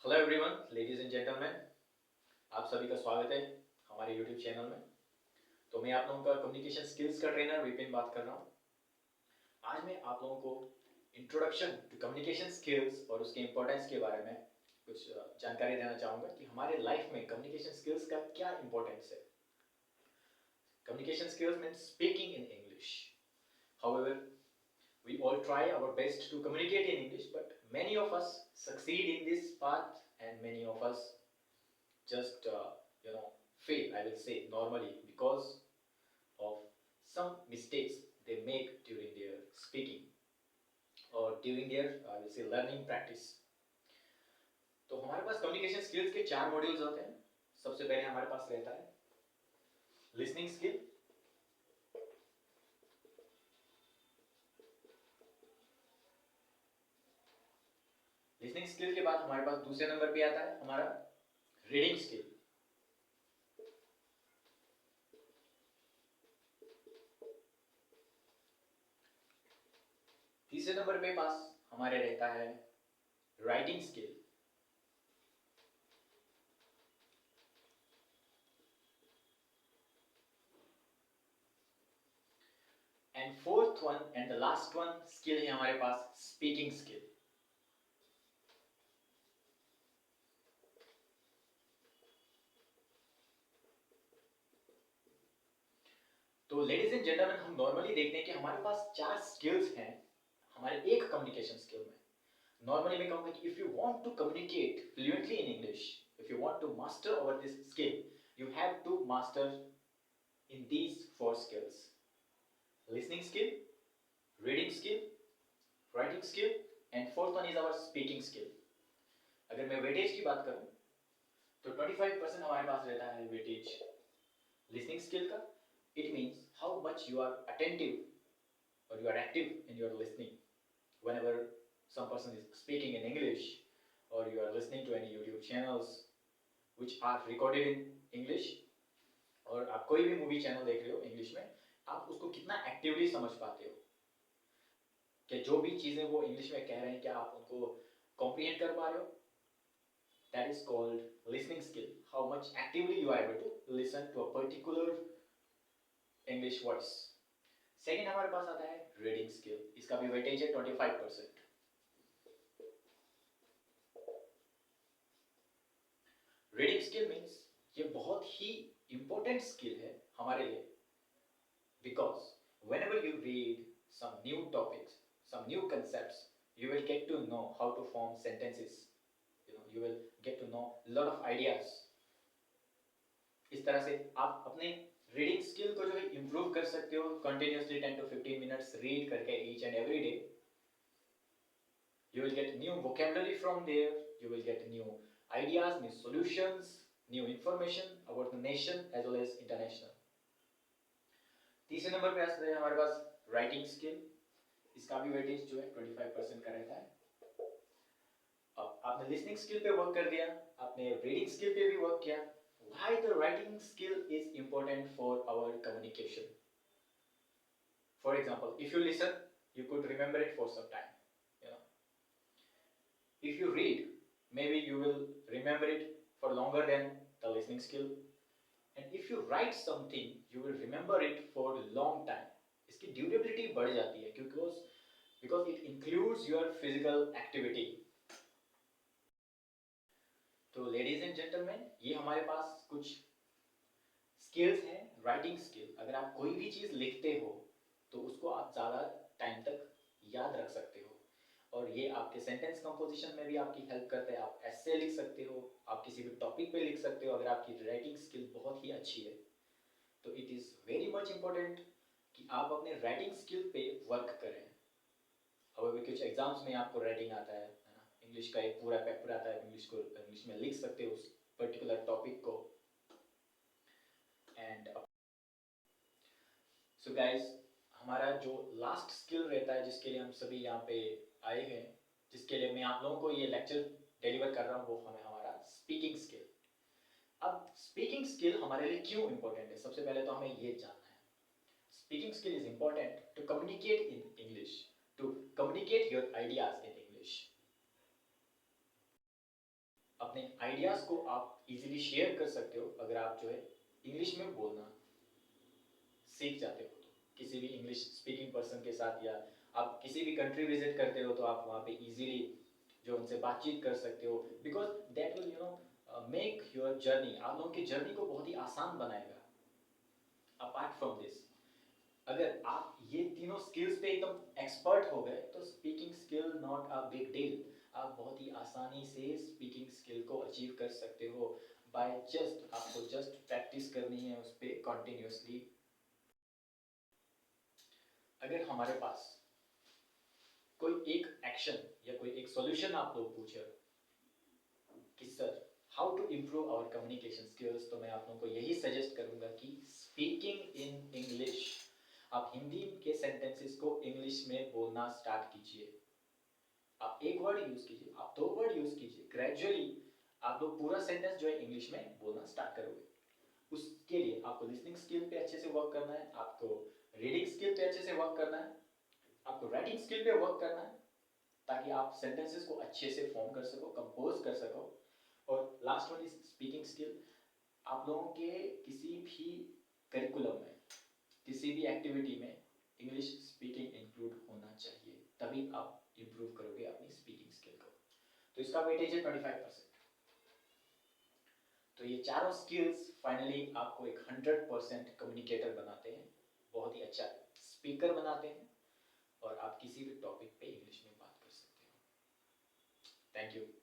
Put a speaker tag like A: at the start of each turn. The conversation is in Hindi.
A: Hello everyone, ladies and gentleman, आप सभी का स्वागत है हमारे यूट्यूब चैनल में। तो मैं आप लोगों का कम्युनिकेशन स्किल्स का ट्रेनर विपिन बात कर रहा हूँ। आज मैं आप लोगों को इंट्रोडक्शन टू कम्युनिकेशन स्किल्स और उसके इम्पोर्टेंस के बारे में कुछ जानकारी देना चाहूँगा कि हमारे लाइफ में कम्युनिकेशन स्किल्स का क्या इम्पोर्टेंस है। Communication skills means speaking in English. However, we all try our best to communicate in English, but many of us succeed in this path and many of us just fail, I will say, normally because of some mistakes they make during their speaking or during their, I will say, learning practice. तो हमारे पास कम्युनिकेशन स्किल्स के 4 मॉड्यूल्स होते हैं। सबसे पहले हमारे पास रहता है लिसनिंग स्किल। लिसनिंग स्किल के बाद हमारे पास दूसरे नंबर पे आता है हमारा रीडिंग स्किल। तीसरे नंबर पे पास हमारे रहता है writing skill. And fourth one and the last one skill है हमारे पास स्पीकिंग स्किल। तो लेडीज एंड जेंटलमैन, हम नॉर्मली देखते हैं कि हमारे पास 4 स्किल्स हैं हमारे एक कम्युनिकेशन स्किल में। नॉर्मली मैं कहूंगा कि if you want to communicate fluently in English, if you want to master over this skill, you have to master in these 4 skills: listening skill, reading skill, writing skill, and fourth one is our speaking skill. अगर मैं वेटेज की बात करूं तो 25% हमारे पास रहता है वेटेज listening skill का. It means how much you are attentive or you are active in your listening whenever some person is speaking in English, or you are listening to any YouTube channels which are recorded in English, और आप कोई भी मूवी चैनल देख रहे हो इंग्लिश में, आप उसको कितना एक्टिवली समझ पाते हो कि जो भी चीजें वो इंग्लिश में कह रहे हैं क्या आप उनको कॉम्प्रिहेंड कर पा रहे हो. That is called listening skill. How much actively you are able to listen to a particular English voice. Second हमारे पास आता है रीडिंग स्किल. इसका भी वेटेज है 25%. रीडिंग स्किल मीन्स ये बहुत ही इंपॉर्टेंट स्किल है हमारे लिए, because whenever you read some new topics, some new concepts, you will get to know how to form sentences. You will get to know lot of ideas. इस तरह से आप अपने रीडिंग स्किल को जो है इंप्रूव कर सकते हो कंटिन्यूअसली 10 to 15 मिनट्स रीड करके each and every day. You will get new vocabulary from there. You will get new ideas, new solutions, new information about the nation as well as international. तीसरे नंबर पे आता है हमारे पास राइटिंग स्किल. इसका भी वेटेज जो है 25% का रहता है. अब आपने लिसनिंग स्किल पे वर्क कर दिया, आपने रीडिंग स्किल पे भी वर्क किया. Why the writing skill is important for our communication? For example, if you listen, you could remember it for some time. If you read, maybe you will remember it for longer than the listening skill. And if you write something, you will remember it for a long time. इसकी ड्यूरेबिलिटी बढ़ जाती है because it includes your physical activity. तो लेडीज एंड जेंटलमैन, ये हमारे पास कुछ स्किल्स हैं. राइटिंग स्किल, अगर आप कोई भी चीज लिखते हो तो उसको आप ज़्यादा टाइम तक याद रख सकते हो, और ये आपके सेंटेंस कंपोजिशन में भी आपकी हेल्प करता है. आप ऐसे लिख सकते हो, आप किसी भी टॉपिक पे लिख सकते हो. अगर आपकी राइटिंग स्किल बहुत ही अच्छी है तो it is very much important कि आप अपने राइटिंग स्किल पे वर्क करें. अब कुछ एग्जाम्स में आपको राइटिंग आता है ना, इंग्लिश का एक पूरा पेपर आता है, इंग्लिश में लिख सकते हो उस पर्टिकुलर टॉपिक को. एंड सो गाइस, हमारा जो लास्ट स्किल रहता है जिसके लिए हम सभी यहाँ पे आए हैं, जिसके लिए मैं आप लोगों को ये लेक्चर डिलीवर कर रहा हूँ, वो हमें हमारा स्पीकिंग स्किल. अब स्पीकिंग स्किल हमारे लिए क्यों इंपॉर्टेंट है, सबसे पहले तो हमें ये जानना है. Speaking skill is important to communicate in English, to communicate your ideas in English. अपने आइडियाज़ को आप इजीली शेयर कर सकते हो अगर आप जो है इंग्लिश में बोलना सीख जाते हो तो किसी भी इंग्लिश स्पीकिंग पर्सन के साथ, या आप किसी भी कंट्री विजिट करते हो तो आप वहाँ पे इजीली जो उनसे बातचीत कर सकते हो, because that will make your journey, आप लोगों की जर्नी को बहुत ही आसान बनाएगा। अपार्ट फ्रॉम दिस, अगर आप ये तीनों स्किल्स पे एकदम एक्सपर्ट हो गए तो speaking skill not a big deal, आप बहुत ही आसानी से स्पीकिंग स्किल को अचीव कर सकते हो बाय जस्ट, आपको जस्ट प्रैक्टिस करनी है उस पर कॉन्टिन्यूसली। अगर हमारे पास कोई एक एक्शन या कोई एक सॉल्यूशन आप लोग पूछे कि sir how to improve our communication skills, तो मैं आप लोगों को यही सजेस्ट करूंगा कि स्पीकिंग इन इंग्लिश, आप हिंदी के सेंटेंसेस को इंग्लिश में बोलना स्टार्ट कीजिए। आप एक वर्ड यूज कीजिए, आप दो वर्ड यूज कीजिए, ग्रेजुअली आप लोग पूरा सेंटेंस जो है इंग्लिश में बोलना स्टार्ट करोगे। उसके लिए आपको लिसनिंग स्किल पे अच्छे से वर्क करना है, आपको रीडिंग स्किल पे अच्छे से वर्क करना है, आपको राइटिंग स्किल पे वर्क करना है, ताकि आप सेंटेंसेस को अच्छे से फॉर्म कर सको, कंपोज कर सको। और last one is speaking skill. आप लोगों के किसी भी करिकुलम में, किसी भी एक्टिविटी में इंग्लिश स्पीकिंग इंक्लूड होना चाहिए, तभी आप इंप्रूव करोगे अपनी स्पीकिंग स्किल को। तो इसका वेटेज है 25%। तो ये चारों स्किल्स फाइनली आपको एक 100% कम्युनिकेटर बनाते हैं, बहुत ही अच्छा स्पीकर बनाते हैं, और आप किसी भी टॉपिक पे इंग्लिश में बात कर सकते हो। Thank you.